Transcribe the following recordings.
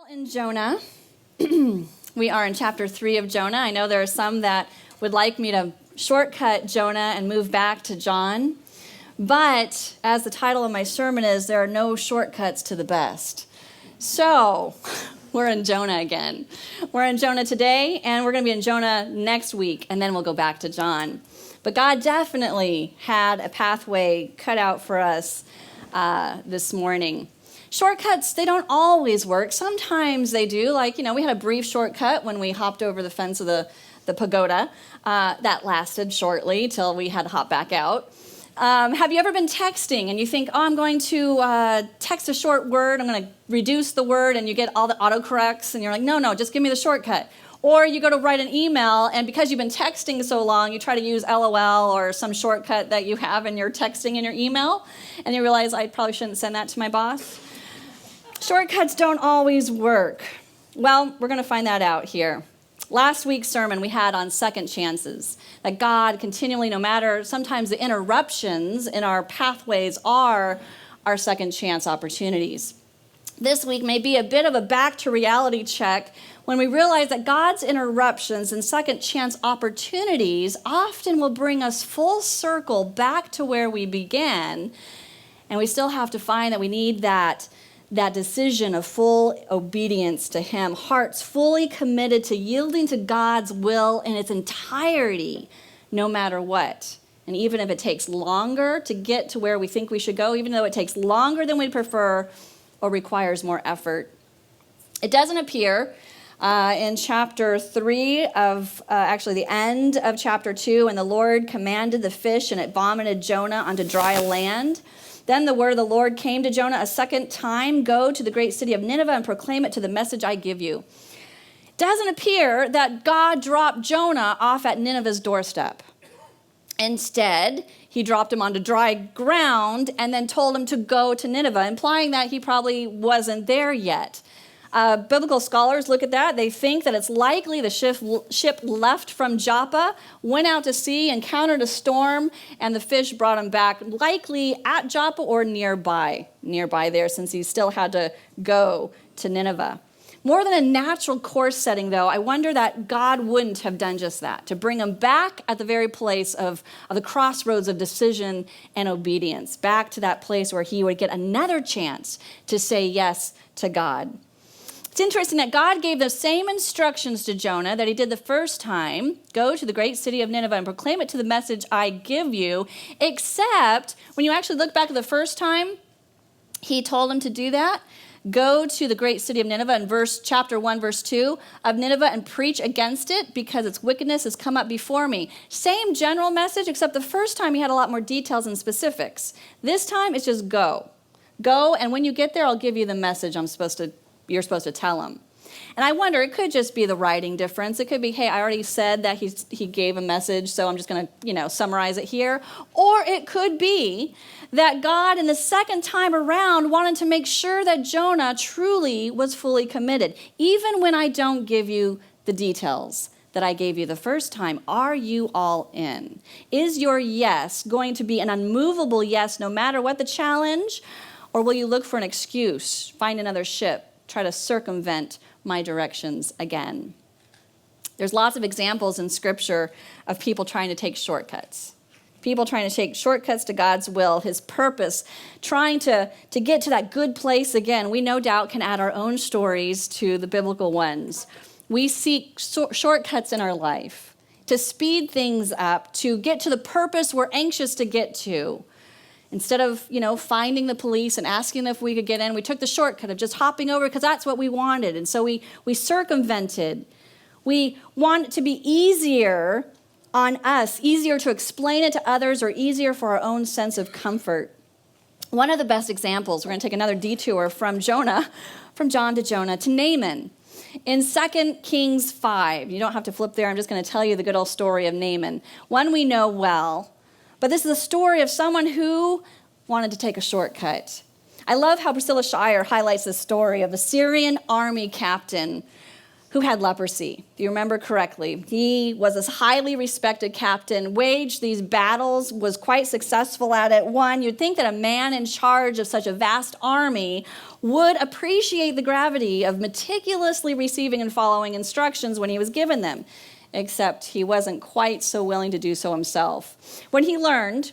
In Jonah, we are in chapter 3 of Jonah. I know there are some that would like me to shortcut Jonah and move back to John. But as the title of my sermon is, there are no shortcuts to the best. So we're in Jonah again. We're in Jonah today, and we're going to be in Jonah next week, and then we'll go back to John. But God definitely had a pathway cut out for us this morning. Shortcuts, they don't always work. Sometimes they do. Like, we had a brief shortcut when we hopped over the fence of the pagoda. That lasted shortly till we had to hop back out. Have you ever been texting and you think, I'm going to text a short word, I'm going to reduce the word, and you get all the autocorrects, and you're like, no, just give me the shortcut. Or you go to write an email, and because you've been texting so long, you try to use LOL or some shortcut that you have in your texting in your email, and you realize I probably shouldn't send that to my boss. Shortcuts don't always work. Well, we're going to find that out here. Last week's sermon we had on second chances, that God continually, no matter sometimes the interruptions in our pathways, are our second chance opportunities. This week may be a bit of a back to reality check when we realize that God's interruptions and second chance opportunities often will bring us full circle back to where we began, and we still have to find that we need that decision of full obedience to Him, hearts fully committed to yielding to God's will in its entirety, no matter what. And even if it takes longer to get to where we think we should go, even though it takes longer than we'd prefer or requires more effort. It doesn't appear in chapter 3 of, actually the end of chapter 2, and the Lord commanded the fish and it vomited Jonah onto dry land. Then the word of the Lord came to Jonah a second time, go to the great city of Nineveh and proclaim it to the message I give you. It doesn't appear that God dropped Jonah off at Nineveh's doorstep. Instead, he dropped him onto dry ground and then told him to go to Nineveh, implying that he probably wasn't there yet. Biblical scholars look at that. They think that it's likely the ship left from Joppa, went out to sea, encountered a storm, and the fish brought him back, likely at Joppa or nearby there, since he still had to go to Nineveh. More than a natural course setting, though, I wonder that God wouldn't have done just that, to bring him back at the very place of the crossroads of decision and obedience, back to that place where he would get another chance to say yes to God. It's interesting that God gave the same instructions to Jonah that he did the first time, go to the great city of Nineveh and proclaim it to the message I give you, except when you actually look back at the first time, he told him to do that. Go to the great city of Nineveh in chapter 1, verse 2 of Nineveh and preach against it because its wickedness has come up before me. Same general message, except the first time he had a lot more details and specifics. This time it's just go. Go, and when you get there, I'll give you the message you're supposed to tell him. And I wonder, it could just be the writing difference. It could be, hey, I already said that he gave a message, so I'm just going to, summarize it here. Or it could be that God, in the second time around, wanted to make sure that Jonah truly was fully committed. Even when I don't give you the details that I gave you the first time, are you all in? Is your yes going to be an unmovable yes no matter what the challenge? Or will you look for an excuse, find another ship, try to circumvent my directions again? There's lots of examples in Scripture of people trying to take shortcuts. People trying to take shortcuts to God's will, His purpose, trying to get to that good place again. We no doubt can add our own stories to the biblical ones. We seek shortcuts in our life to speed things up, to get to the purpose we're anxious to get to. Instead of, finding the police and asking if we could get in, we took the shortcut of just hopping over because that's what we wanted. And so we circumvented. We want it to be easier on us, easier to explain it to others, or easier for our own sense of comfort. One of the best examples, we're going to take another detour from John to Jonah, to Naaman. In 2 Kings 5, you don't have to flip there, I'm just going to tell you the good old story of Naaman. One we know well. But this is the story of someone who wanted to take a shortcut. I love how Priscilla Shirer highlights the story of a Syrian army captain who had leprosy. If you remember correctly, he was this highly respected captain, waged these battles, was quite successful at it. One, you'd think that a man in charge of such a vast army would appreciate the gravity of meticulously receiving and following instructions when he was given them, except he wasn't quite so willing to do so himself. When he learned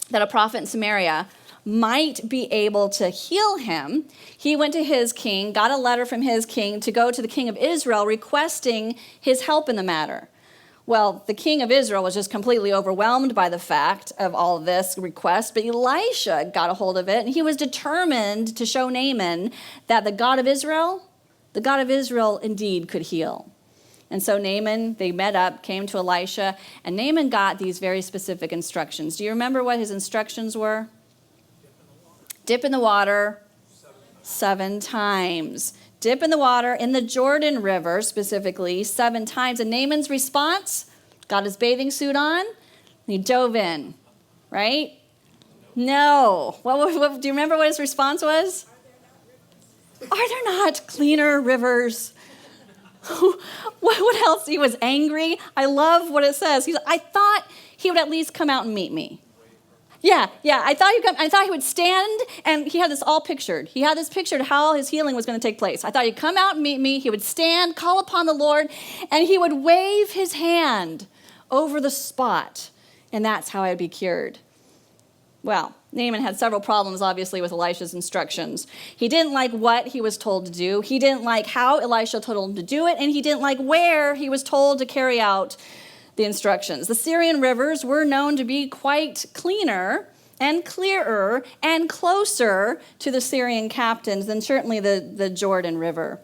that a prophet in Samaria might be able to heal him, he went to his king, got a letter from his king to go to the king of Israel requesting his help in the matter. Well, the king of Israel was just completely overwhelmed by the fact of all of this request, but Elisha got a hold of it, and he was determined to show Naaman that the God of Israel indeed could heal. And so Naaman, they met up, came to Elisha, and Naaman got these very specific instructions. Do you remember what his instructions were? Dip in the water 7 times. Dip in the water in the Jordan River, specifically, 7 times. And Naaman's response, got his bathing suit on, and he dove in, right? No. What, do you remember what his response was? Are there not cleaner rivers? What else? He was angry. I love what it says. I thought he would at least come out and meet me. Yeah. I thought he would stand, and he had this all pictured. He had this pictured how his healing was going to take place. I thought he'd come out and meet me. He would stand, call upon the Lord, and he would wave his hand over the spot, and that's how I'd be cured. Well, Naaman had several problems, obviously, with Elisha's instructions. He didn't like what he was told to do. He didn't like how Elisha told him to do it, and he didn't like where he was told to carry out the instructions. The Syrian rivers were known to be quite cleaner and clearer and closer to the Syrian captains than certainly the Jordan River.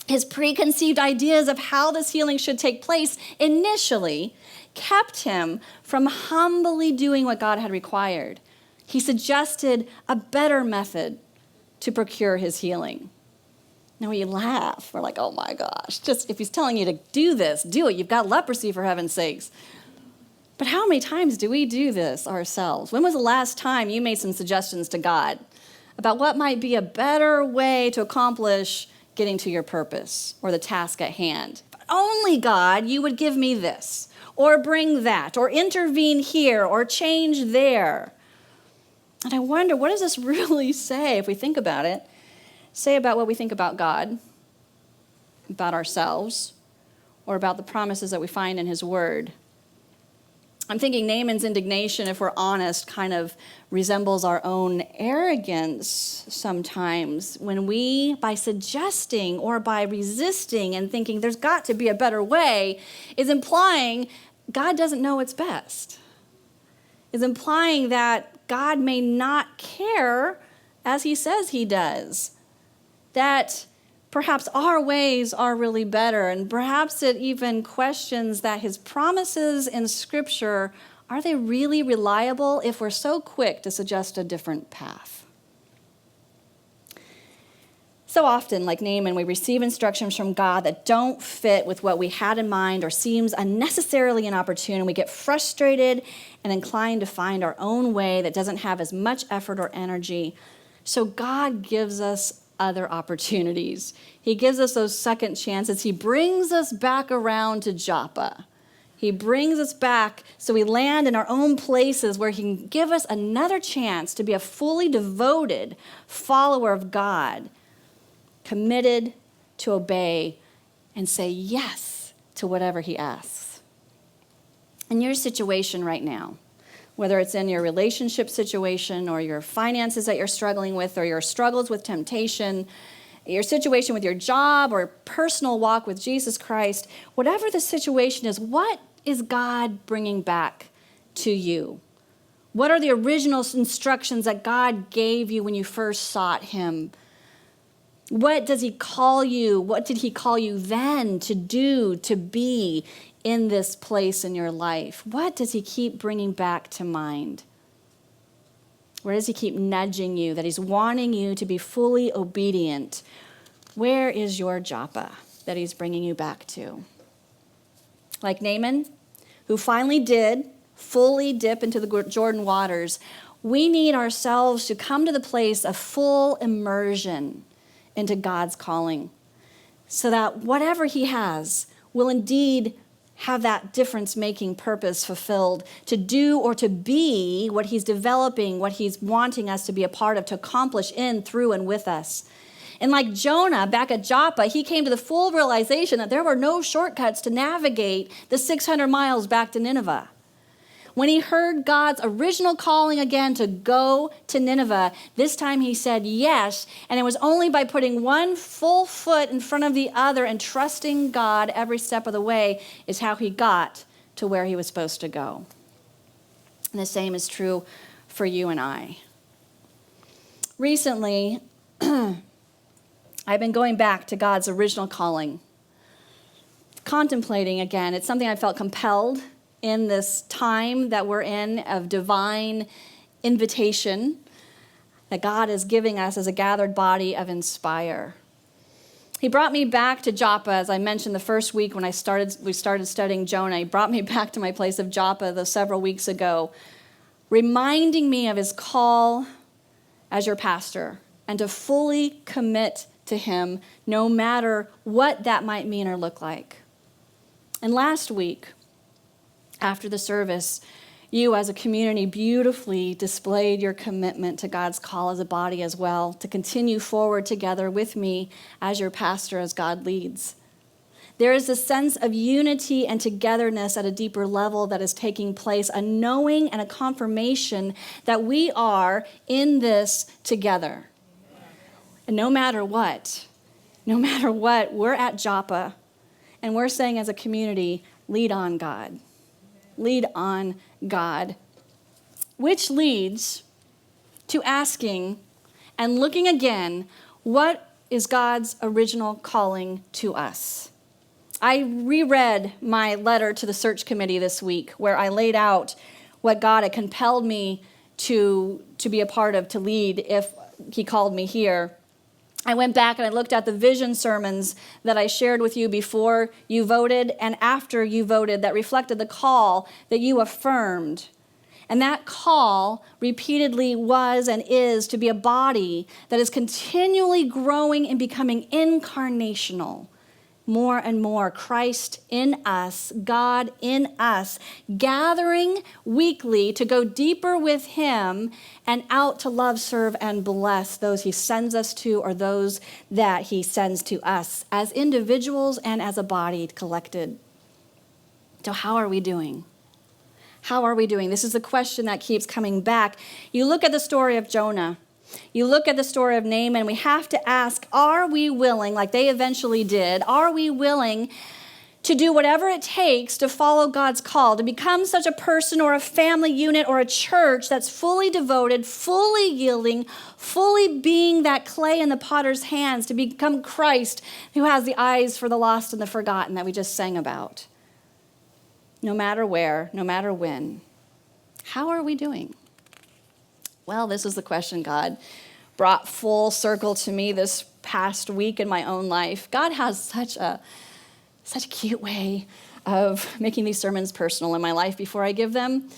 His preconceived ideas of how this healing should take place initially kept him from humbly doing what God had required. He suggested a better method to procure his healing. Now we laugh. We're like, oh my gosh, just if he's telling you to do this, do it. You've got leprosy, for heaven's sakes. But how many times do we do this ourselves? When was the last time you made some suggestions to God about what might be a better way to accomplish getting to your purpose or the task at hand? If only, God, you would give me this, or bring that, or intervene here, or change there. And I wonder, what does this really say if we think about it? Say about what we think about God, about ourselves, or about the promises that we find in his word. I'm thinking Naaman's indignation, if we're honest, kind of resembles our own arrogance sometimes when we, by suggesting or by resisting and thinking there's got to be a better way, is implying God doesn't know what's best. Is implying that God may not care as he says he does. That perhaps our ways are really better, and perhaps it even questions that his promises in Scripture, are they really reliable if we're so quick to suggest a different path? So often, like Naaman, we receive instructions from God that don't fit with what we had in mind or seems unnecessarily inopportune, and we get frustrated and inclined to find our own way that doesn't have as much effort or energy. So God gives us other opportunities. He gives us those second chances. He brings us back around to Joppa. He brings us back so we land in our own places where he can give us another chance to be a fully devoted follower of God, committed to obey and say yes to whatever he asks. In your situation right now, whether it's in your relationship situation or your finances that you're struggling with or your struggles with temptation, your situation with your job or personal walk with Jesus Christ, whatever the situation is, what is God bringing back to you? What are the original instructions that God gave you when you first sought him? What does he call you? What did he call you then to do, to be in this place in your life? What does he keep bringing back to mind? Where does he keep nudging you, that he's wanting you to be fully obedient? Where is your Joppa that he's bringing you back to? Like Naaman, who finally did fully dip into the Jordan waters, we need ourselves to come to the place of full immersion into God's calling. so that whatever he has will indeed have that difference-making purpose fulfilled, to do or to be what he's developing, what he's wanting us to be a part of, to accomplish in, through, and with us. And like Jonah back at Joppa, he came to the full realization that there were no shortcuts to navigate the 600 miles back to Nineveh. When he heard God's original calling again to go to Nineveh, this time he said yes, and it was only by putting one full foot in front of the other and trusting God every step of the way is how he got to where he was supposed to go. And the same is true for you and I. Recently, I've been going back to God's original calling, contemplating again. It's something I felt compelled in this time that we're in of divine invitation that God is giving us as a gathered body of Inspire. He brought me back to Joppa, as I mentioned the first week when we started studying Jonah. He brought me back to my place of Joppa those several weeks ago, reminding me of his call as your pastor and to fully commit to him no matter what that might mean or look like. And last week, after the service, you as a community beautifully displayed your commitment to God's call as a body as well, to continue forward together with me as your pastor as God leads. There is a sense of unity and togetherness at a deeper level that is taking place, a knowing and a confirmation that we are in this together. And no matter what, we're at Joppa, and we're saying as a community, lead on, God. Lead on, God. Which leads to asking and looking again, what is God's original calling to us? I reread my letter to the search committee this week, where I laid out what God had compelled me to be a part of, to lead if he called me here. I went back and I looked at the vision sermons that I shared with you before you voted and after you voted that reflected the call that you affirmed. And that call repeatedly was and is to be a body that is continually growing and becoming incarnational. More and more, Christ in us, God in us, gathering weekly to go deeper with him and out to love, serve, and bless those he sends us to or those that he sends to us as individuals and as a body collected. So how are we doing? How are we doing? This is the question that keeps coming back. You look at the story of Jonah. You look at the story of Naaman, we have to ask, are we willing, like they eventually did, are we willing to do whatever it takes to follow God's call, to become such a person or a family unit or a church that's fully devoted, fully yielding, fully being that clay in the potter's hands, to become Christ who has the eyes for the lost and the forgotten that we just sang about? No matter where, no matter when. How are we doing? Well, this is the question God brought full circle to me this past week in my own life. God has such a cute way of making these sermons personal in my life before I give them.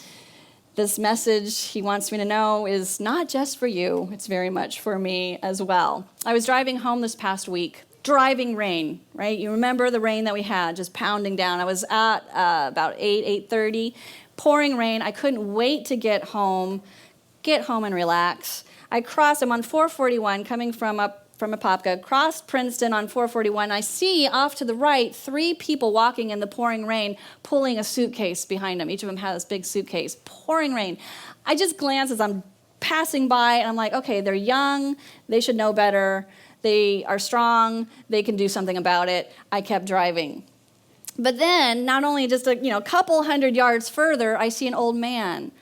This message he wants me to know is not just for you, it's very much for me as well. I was driving home this past week, driving rain, right? You remember the rain that we had just pounding down. I was at about 8:30, pouring rain. I couldn't wait to get home and relax. I'm on 441 coming from Apopka, crossed Princeton on 441. I see off to the right 3 people walking in the pouring rain, pulling a suitcase behind them. Each of them has this big suitcase, pouring rain. I just glance as I'm passing by, and I'm like, okay, they're young, they should know better, they are strong, they can do something about it. I kept driving. But then, not only just a couple hundred yards further, I see an old man.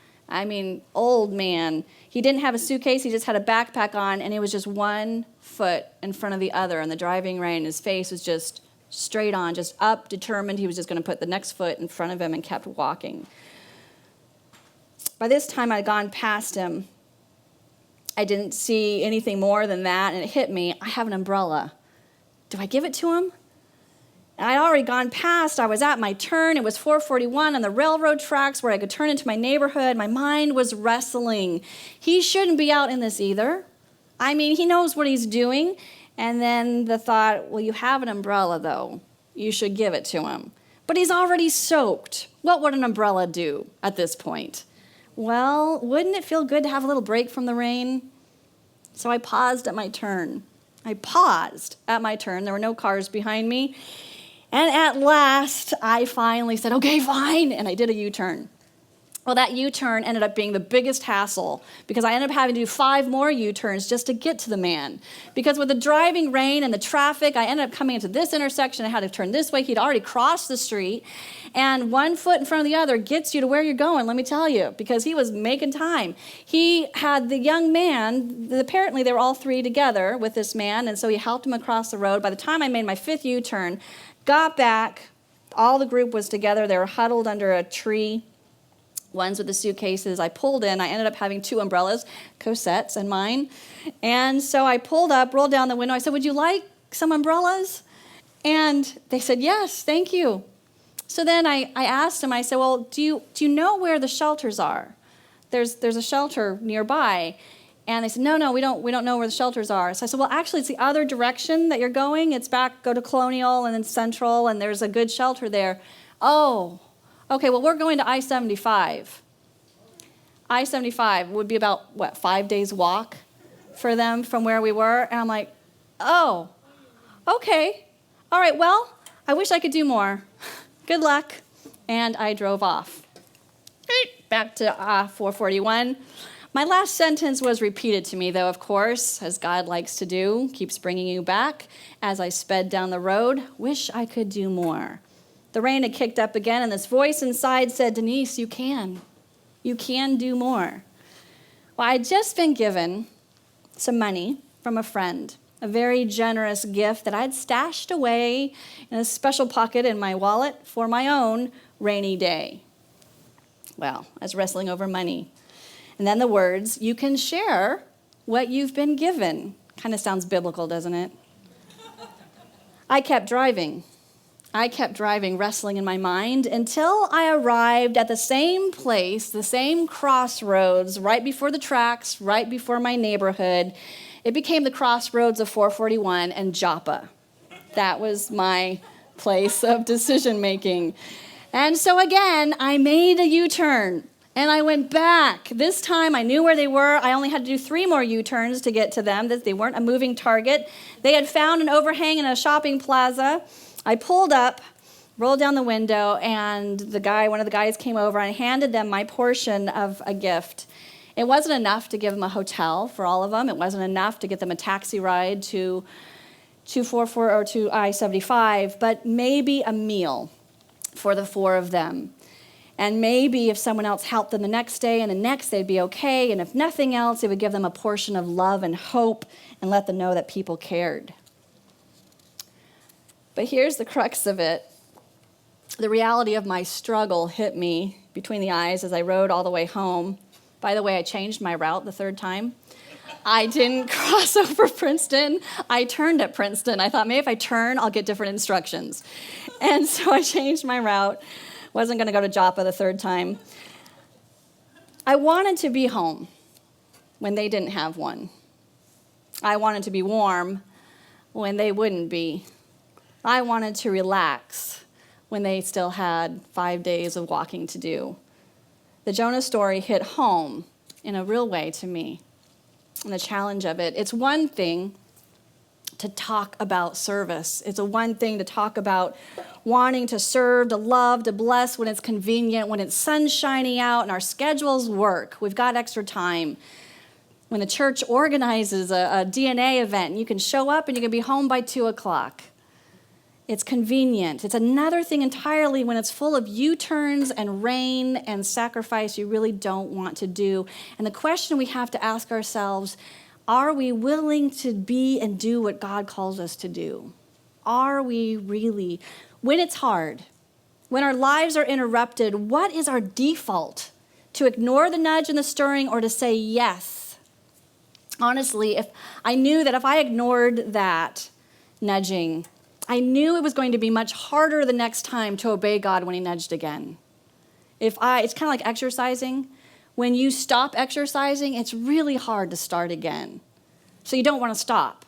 Old man. He didn't have a suitcase, he just had a backpack on, and it was just one foot in front of the other in the driving rain. His face was just straight on, just up, determined he was just going to put the next foot in front of him and kept walking. By this time, I'd gone past him. I didn't see anything more than that, and it hit me. I have an umbrella. Do I give it to him? I'd already gone past. I was at my turn. It was 441 on the railroad tracks where I could turn into my neighborhood. My mind was wrestling. He shouldn't be out in this either. He knows what he's doing. And then the thought, well, you have an umbrella, though. You should give it to him. But he's already soaked. What would an umbrella do at this point? Well, wouldn't it feel good to have a little break from the rain? So I paused at my turn. There were no cars behind me. And at last, I finally said, okay, fine. And I did a U-turn. Well, that U-turn ended up being the biggest hassle because I ended up having to do 5 more U-turns just to get to the man. Because with the driving rain and the traffic, I ended up coming into this intersection. I had to turn this way. He'd already crossed the street. And one foot in front of the other gets you to where you're going, let me tell you, because he was making time. He had the young man, apparently they were all 3 together with this man, and so he helped him across the road. By the time I made my 5th U-turn, got back, all the group was together. They were huddled under a tree. Ones with the suitcases. I pulled in. I ended up having 2 umbrellas, Cosette's and mine. And so I pulled up, rolled down the window. I said, would you like some umbrellas? And they said, yes, thank you. So then I asked them, I said, well, do you know where the shelters are? There's a shelter nearby. And they said, no, we don't know where the shelters are. So I said, well, actually, it's the other direction that you're going. It's go to Colonial and then Central, and there's a good shelter there. Oh, okay, well, we're going to I-75. I-75 would be about, 5 days walk for them from where we were? And I'm like, oh, okay. All right, well, I wish I could do more. Good luck. And I drove off. Back to 441. My last sentence was repeated to me, though, of course, as God likes to do, keeps bringing you back. As I sped down the road, wish I could do more. The rain had kicked up again, and this voice inside said, Denise, you can. You can do more. Well, I'd just been given some money from a friend, a very generous gift that I'd stashed away in a special pocket in my wallet for my own rainy day. Well, I was wrestling over money. And then the words, you can share what you've been given. Kind of sounds biblical, doesn't it? I kept driving, wrestling in my mind, until I arrived at the same place, the same crossroads, right before the tracks, right before my neighborhood. It became the crossroads of 441 and Joppa. That was my place of decision making. And so again, I made a U-turn, and I went back. This time I knew where they were. I only had to do 3 more U-turns to get to them. They weren't a moving target. They had found an overhang in a shopping plaza. I pulled up, rolled down the window, and one of the guys came over and I handed them my portion of a gift. It wasn't enough to give them a hotel for all of them. It wasn't enough to get them a taxi ride to 244 or to I-75, but maybe a meal for the 4 of them. And maybe if someone else helped them the next day and the next, they'd be okay. And if nothing else, it would give them a portion of love and hope and let them know that people cared. But here's the crux of it. The reality of my struggle hit me between the eyes as I rode all the way home. By the way, I changed my route the 3rd time. I didn't cross over Princeton. I turned at Princeton. I thought maybe if I turn, I'll get different instructions. And so I changed my route. Wasn't going to go to Joppa the 3rd time. I wanted to be home when they didn't have one. I wanted to be warm when they wouldn't be. I wanted to relax when they still had 5 days of walking to do. The Jonah story hit home in a real way to me, and the challenge of it. It's one thing to talk about service. It's one thing to talk about wanting to serve, to love, to bless when it's convenient, when it's sun shining out and our schedules work. We've got extra time. When the church organizes a DNA event, and you can show up and you can be home by 2 o'clock. It's convenient. It's another thing entirely when it's full of U-turns and rain and sacrifice you really don't want to do. And the question we have to ask ourselves, are we willing to be and do what God calls us to do? Are we really? When it's hard, when our lives are interrupted, what is our default? To ignore the nudge and the stirring or to say yes? Honestly, if I knew that if I ignored that nudging, I knew it was going to be much harder the next time to obey God when he nudged again. It's kind of like exercising. When you stop exercising, it's really hard to start again. So you don't want to stop.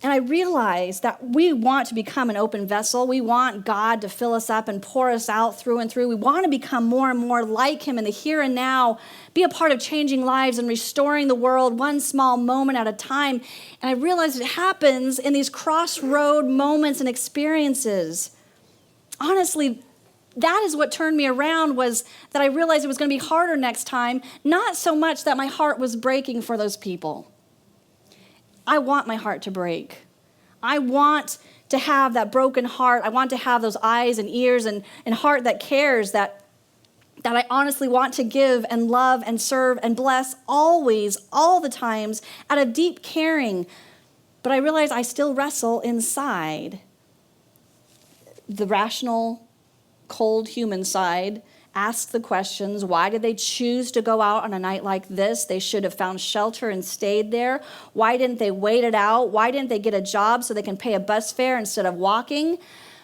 And I realize that we want to become an open vessel. We want God to fill us up and pour us out through and through. We want to become more and more like him in the here and now, be a part of changing lives and restoring the world one small moment at a time. And I realize it happens in these crossroad moments and experiences. Honestly, that is what turned me around, was that I realized it was going to be harder next time, not so much that my heart was breaking for those people. I want my heart to break. I want to have that broken heart. I want to have those eyes and ears and heart that cares, that I honestly want to give and love and serve and bless always, all the times, out of deep caring. But I realize I still wrestle inside. The rational, cold human side asks the questions: why did they choose to go out on a night like this? They should have found shelter and stayed there. Why didn't they wait it out? Why didn't they get a job so they can pay a bus fare instead of walking?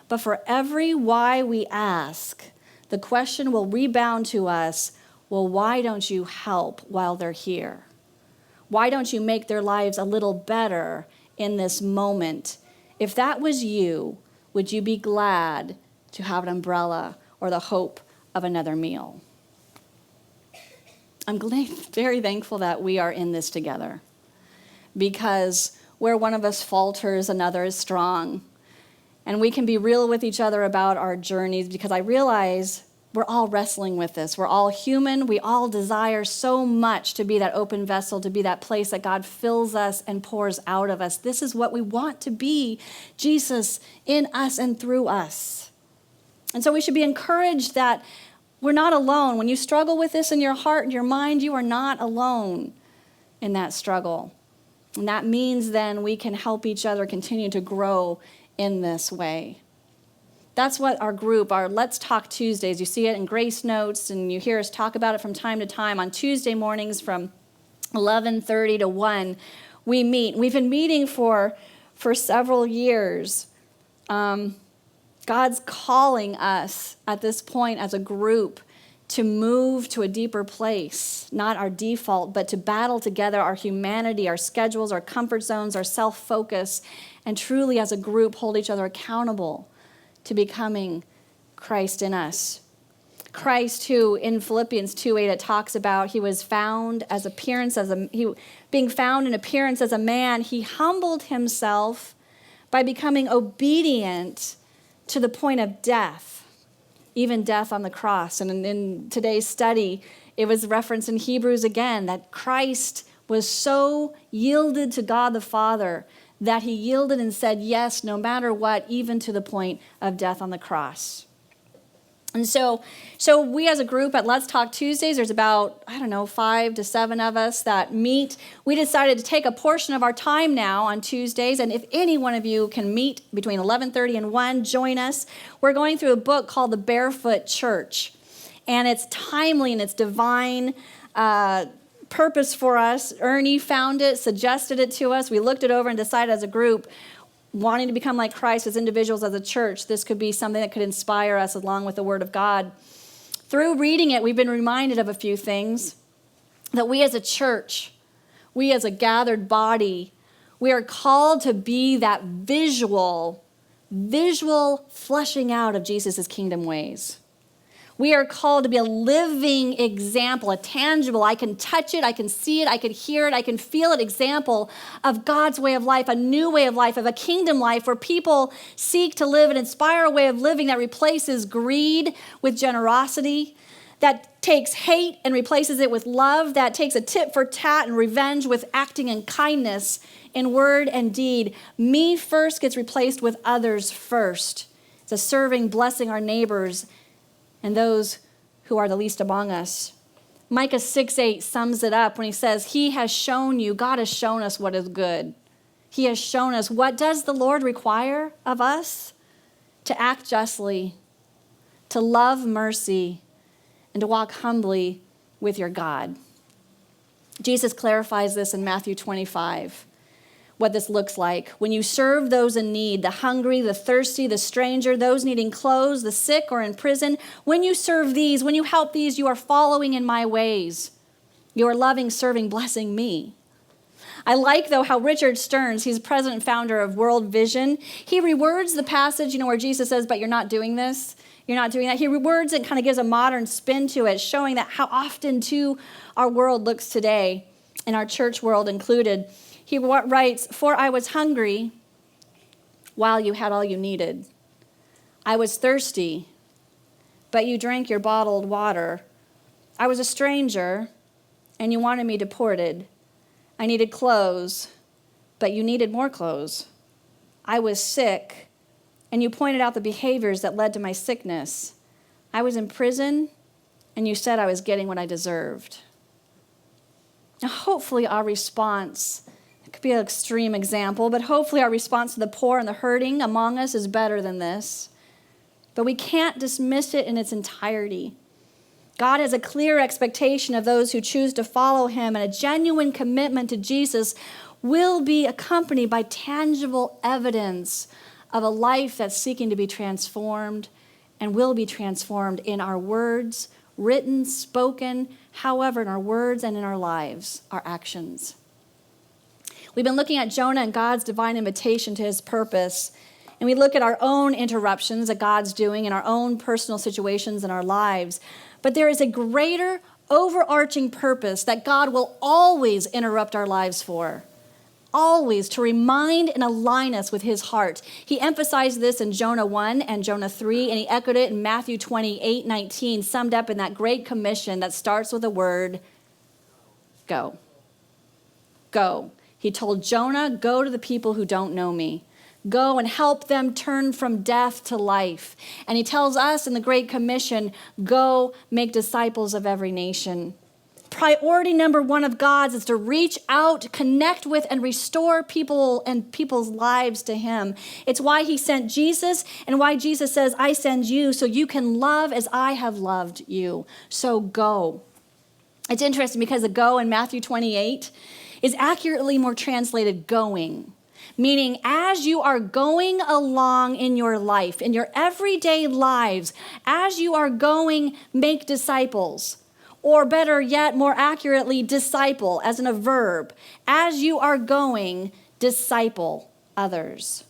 But for every why we ask, the question will rebound to us: well, why don't you help while they're here? Why don't you make their lives a little better in this moment? If that was you, would you be glad to have an umbrella or the hope of another meal? I'm very thankful that we are in this together, because where one of us falters, another is strong. And we can be real with each other about our journeys, because I realize we're all wrestling with this. We're all human. We all desire so much to be that open vessel, to be that place that God fills us and pours out of us. This is what we want to be, Jesus in us and through us. And so we should be encouraged that we're not alone. When you struggle with this in your heart and your mind, you are not alone in that struggle. And that means then we can help each other continue to grow in this way. That's what our group, our Let's Talk Tuesdays, you see it in Grace Notes, and you hear us talk about it from time to time. On Tuesday mornings from 11:30 to 1, we meet. We've been meeting for several years. God's calling us at this point as a group to move to a deeper place, not our default, but to battle together our humanity, our schedules, our comfort zones, our self-focus, and truly as a group hold each other accountable to becoming Christ in us. Christ, who in Philippians 2:8 it talks about, he was found as appearance being found in appearance as a man, he humbled himself by becoming obedient to the point of death, even death on the cross. And in today's study, it was referenced in Hebrews again that Christ was so yielded to God the Father that he yielded and said yes, no matter what, even to the point of death on the cross. And so we as a group at Let's Talk Tuesdays, there's about, 5 to 7 of us that meet. We decided to take a portion of our time now on Tuesdays, and if any one of you can meet between 11:30 and 1, join us. We're going through a book called The Barefoot Church, and it's timely and it's divine purpose for us. Ernie found it, suggested it to us. We looked it over and decided as a group, wanting to become like Christ as individuals, as a church, this could be something that could inspire us along with the Word of God. Through reading it, we've been reminded of a few things, that we as a church, we as a gathered body, we are called to be that visual fleshing out of Jesus' kingdom ways. We are called to be a living example, a tangible, I can touch it, I can see it, I can hear it, I can feel it example of God's way of life, a new way of life, of a kingdom life where people seek to live and inspire a way of living that replaces greed with generosity, that takes hate and replaces it with love, that takes a tit for tat and revenge with acting in kindness in word and deed. Me first gets replaced with others first. It's a serving, blessing our neighbors and those who are the least among us. Micah 6:8 sums it up when he says, he has shown you, God has shown us what is good. He has shown us. What does the Lord require of us? To act justly, to love mercy, and to walk humbly with your God. Jesus clarifies this in Matthew 25. What this looks like. When you serve those in need, the hungry, the thirsty, the stranger, those needing clothes, the sick or in prison, when you serve these, when you help these, you are following in my ways. You are loving, serving, blessing me. I like, though, how Richard Stearns, he's president and founder of World Vision, he rewords the passage, where Jesus says, but you're not doing this. You're not doing that. He rewords it and kind of gives a modern spin to it, showing that how often, too, our world looks today, and our church world included. He writes, for I was hungry while you had all you needed. I was thirsty, but you drank your bottled water. I was a stranger, and you wanted me deported. I needed clothes, but you needed more clothes. I was sick, and you pointed out the behaviors that led to my sickness. I was in prison, and you said I was getting what I deserved. Now, hopefully our response, it could be an extreme example, but hopefully our response to the poor and the hurting among us is better than this. But we can't dismiss it in its entirety. God has a clear expectation of those who choose to follow him, and a genuine commitment to Jesus will be accompanied by tangible evidence of a life that's seeking to be transformed and will be transformed in our words, written, spoken, however, in our words and in our lives, our actions. We've been looking at Jonah and God's divine invitation to his purpose, and we look at our own interruptions that God's doing in our own personal situations in our lives. But there is a greater overarching purpose that God will always interrupt our lives for. Always, to remind and align us with his heart. He emphasized this in Jonah 1 and Jonah 3, and he echoed it in Matthew 28:19, summed up in that great commission that starts with the word, go. Go. He told Jonah, go to the people who don't know me. Go and help them turn from death to life. And he tells us in the Great Commission, go make disciples of every nation. Priority number one of God's is to reach out, connect with, and restore people and people's lives to him. It's why he sent Jesus, and why Jesus says, I send you so you can love as I have loved you. So go. It's interesting because the go in Matthew 28 is accurately more translated going. Meaning, as you are going along in your life, in your everyday lives, as you are going, make disciples. Or better yet, more accurately, disciple, as in a verb. As you are going, disciple others.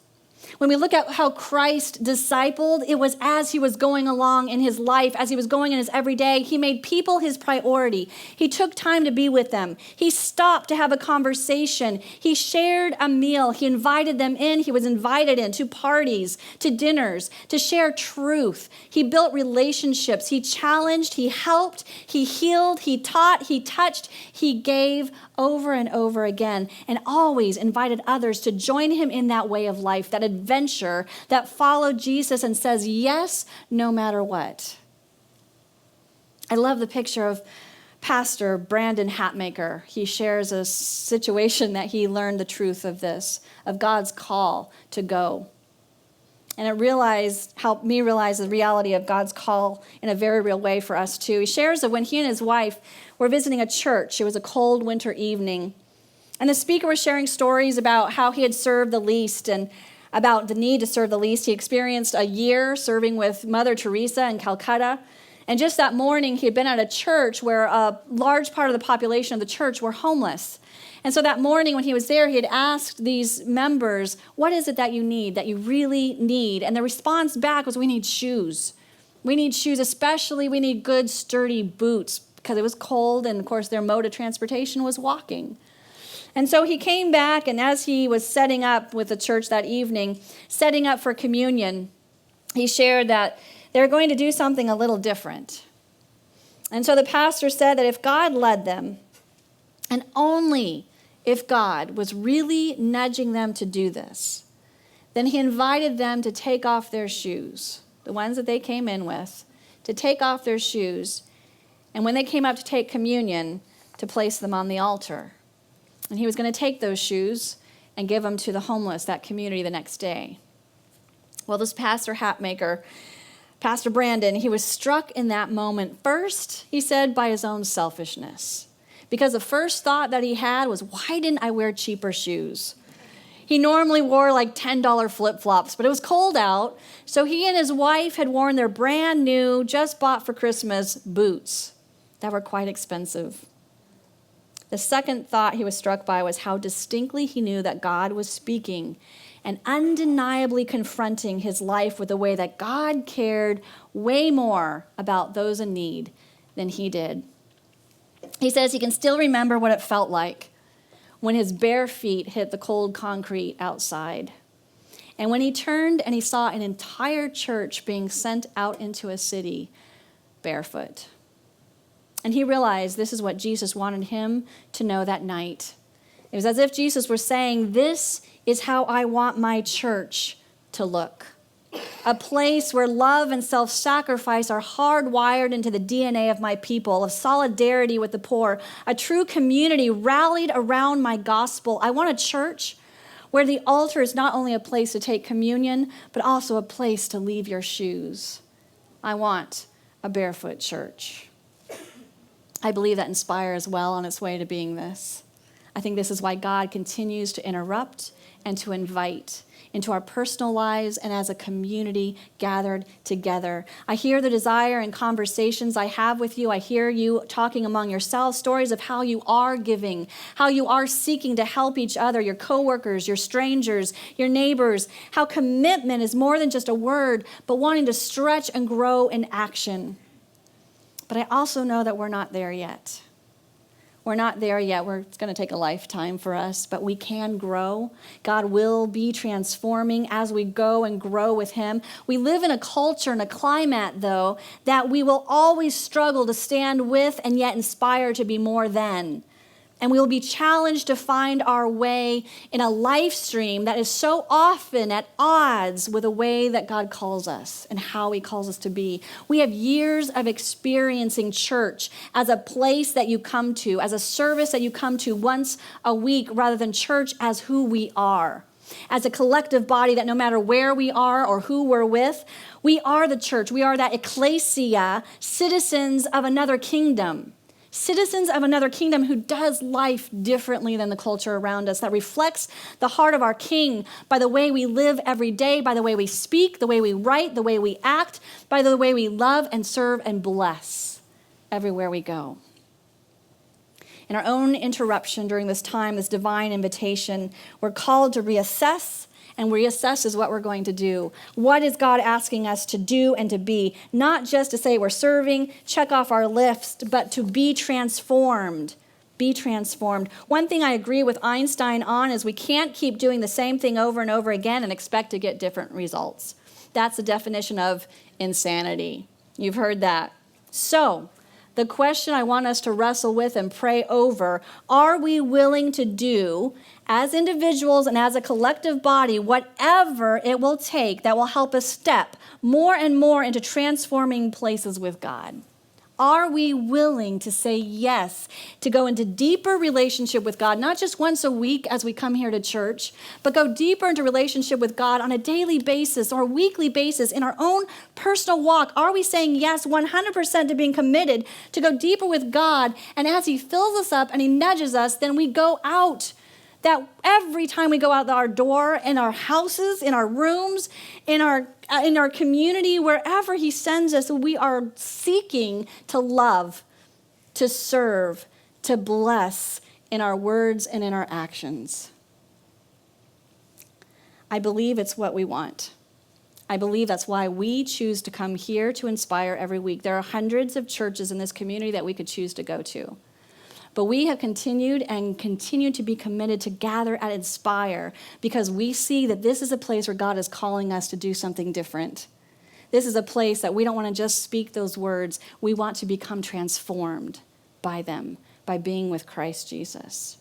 When we look at how Christ discipled, it was as he was going along in his life, as he was going in his everyday. He made people his priority. He took time to be with them. He stopped to have a conversation. He shared a meal. He invited them in. He was invited in to parties, to dinners, to share truth. He built relationships. He challenged. He helped. He healed. He taught. He touched. He gave over and over again, and always invited others to join him in that way of life, that adventure that followed Jesus and says yes, no matter what. I love the picture of Pastor Brandon Hatmaker. He shares a situation that he learned the truth of this, of God's call to go. And it helped me realize the reality of God's call in a very real way for us too. He shares that when he and his wife were visiting a church, it was a cold winter evening, and the speaker was sharing stories about how he had served the least and about the need to serve the least. He experienced a year serving with Mother Teresa in Calcutta. And just that morning, he had been at a church where a large part of the population of the church were homeless. And so that morning when he was there, he had asked these members, what is it that you need, that you really need? And the response back was, we need shoes. We need shoes, especially we need good, sturdy boots, because it was cold, and of course their mode of transportation was walking. And so he came back, and as he was setting up with the church that evening, setting up for communion, he shared that they were going to do something a little different. And so the pastor said that if God led them, and only if God was really nudging them to do this, then he invited them to take off their shoes, the ones that they came in with, to take off their shoes, and when they came up to take communion, to place them on the altar. And he was going to take those shoes and give them to the homeless, that community, the next day. Well, this Pastor Hatmaker, Pastor Brandon, he was struck in that moment first, he said, by his own selfishness. Because the first thought that he had was, why didn't I wear cheaper shoes? He normally wore like $10 flip-flops, but it was cold out, so he and his wife had worn their brand new, just bought for Christmas, boots that were quite expensive. The second thought he was struck by was how distinctly he knew that God was speaking and undeniably confronting his life with the way that God cared way more about those in need than he did. He says he can still remember what it felt like when his bare feet hit the cold concrete outside. And when he turned and he saw an entire church being sent out into a city barefoot. And he realized this is what Jesus wanted him to know that night. It was as if Jesus was saying, this is how I want my church to look. A place where love and self-sacrifice are hardwired into the DNA of my people, of solidarity with the poor, a true community rallied around my gospel. I want a church where the altar is not only a place to take communion, but also a place to leave your shoes. I want a barefoot church. I believe that Inspire is well on its way to being this. I think this is why God continues to interrupt and to invite into our personal lives and as a community gathered together. I hear the desire in conversations I have with you. I hear you talking among yourselves, stories of how you are giving, how you are seeking to help each other, your coworkers, your strangers, your neighbors, how commitment is more than just a word, but wanting to stretch and grow in action. But I also know that we're not there yet. We're not there yet. It's going to take a lifetime for us, but we can grow. God will be transforming as we go and grow with him. We live in a culture and a climate, though, that we will always struggle to stand with and yet inspire to be more than. And we will be challenged to find our way in a life stream that is so often at odds with the way that God calls us and how he calls us to be. We have years of experiencing church as a place that you come to, as a service that you come to once a week, rather than church as who we are. As a collective body that no matter where we are or who we're with, we are the church. We are that ecclesia, citizens of another kingdom. Citizens of another kingdom who does life differently than the culture around us, that reflects the heart of our King by the way we live every day, by the way we speak, the way we write, the way we act, by the way we love and serve and bless everywhere we go. In our own interruption during this time, this divine invitation, we're called to reassess. And reassess is what we're going to do. What is God asking us to do and to be? Not just to say we're serving, check off our list, but to be transformed. Be transformed. One thing I agree with Einstein on is we can't keep doing the same thing over and over again and expect to get different results. That's the definition of insanity. You've heard that. So, the question I want us to wrestle with and pray over, are we willing to do, as individuals and as a collective body, whatever it will take that will help us step more and more into transforming places with God? Are we willing to say yes, to go into deeper relationship with God, not just once a week as we come here to church, but go deeper into relationship with God on a daily basis or weekly basis in our own personal walk? Are we saying yes 100% to being committed to go deeper with God? And as he fills us up and he nudges us, then we go out. That every time we go out our door, in our houses, in our rooms, in our community, wherever he sends us, we are seeking to love, to serve, to bless in our words and in our actions. I believe it's what we want. I believe that's why we choose to come here to Inspire every week. There are hundreds of churches in this community that we could choose to go to. But we have continued and continue to be committed to gather at Inspire because we see that this is a place where God is calling us to do something different. This is a place that we don't want to just speak those words. We want to become transformed by them, by being with Christ Jesus.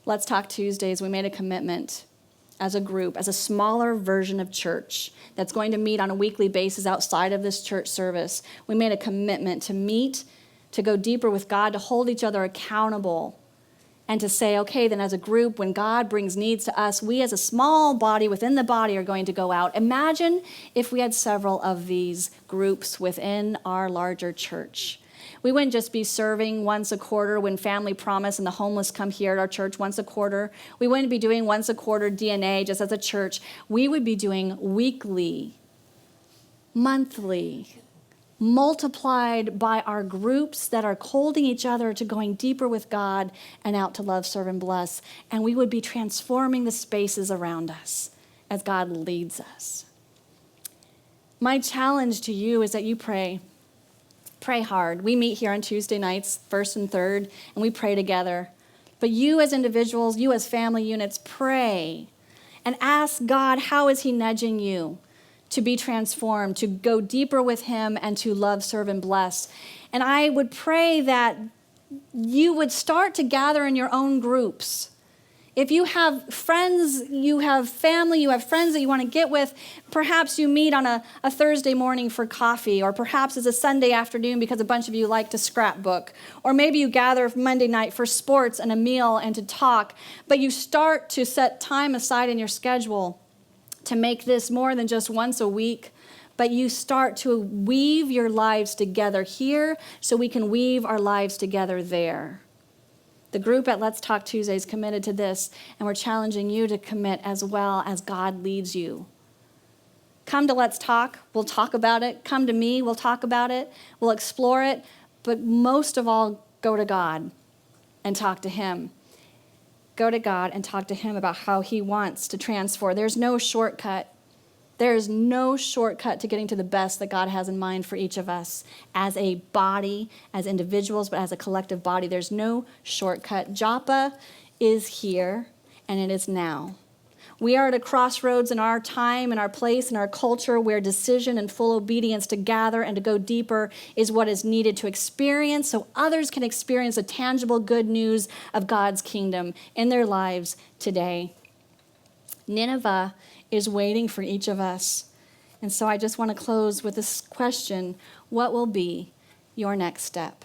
Let's Talk Tuesdays, we made a commitment as a group, as a smaller version of church that's going to meet on a weekly basis outside of this church service. We made a commitment to meet, to go deeper with God, to hold each other accountable, and to say, okay, then as a group, when God brings needs to us, we as a small body within the body are going to go out. Imagine if we had several of these groups within our larger church. We wouldn't just be serving once a quarter when Family Promise and the homeless come here at our church once a quarter. We wouldn't be doing once a quarter DNA just as a church. We would be doing weekly, monthly, multiplied by our groups that are holding each other to going deeper with God and out to love, serve, and bless. And we would be transforming the spaces around us as God leads us. My challenge to you is that you pray. Pray hard. We meet here on Tuesday nights, first and third, and we pray together. But you as individuals, you as family units, pray and ask God, how is he nudging you to be transformed, to go deeper with him, and to love, serve, and bless? And I would pray that you would start to gather in your own groups. If you have friends, you have family, you have friends that you want to get with, perhaps you meet on a Thursday morning for coffee, or perhaps it's a Sunday afternoon because a bunch of you like to scrapbook, or maybe you gather Monday night for sports and a meal and to talk, but you start to set time aside in your schedule to make this more than just once a week, but you start to weave your lives together here so we can weave our lives together there. The group at Let's Talk Tuesday is committed to this, and we're challenging you to commit as well as God leads you. Come to Let's Talk. We'll talk about it. Come to me. We'll talk about it. We'll explore it. But most of all, go to God and talk to him. Go to God and talk to him about how he wants to transform. There's no shortcut. There is no shortcut to getting to the best that God has in mind for each of us as a body, as individuals, but as a collective body. There's no shortcut. Joppa is here, and it is now. We are at a crossroads in our time and our place and our culture where decision and full obedience to gather and to go deeper is what is needed to experience so others can experience the tangible good news of God's kingdom in their lives today. Nineveh is waiting for each of us. And so I just want to close with this question: what will be your next step?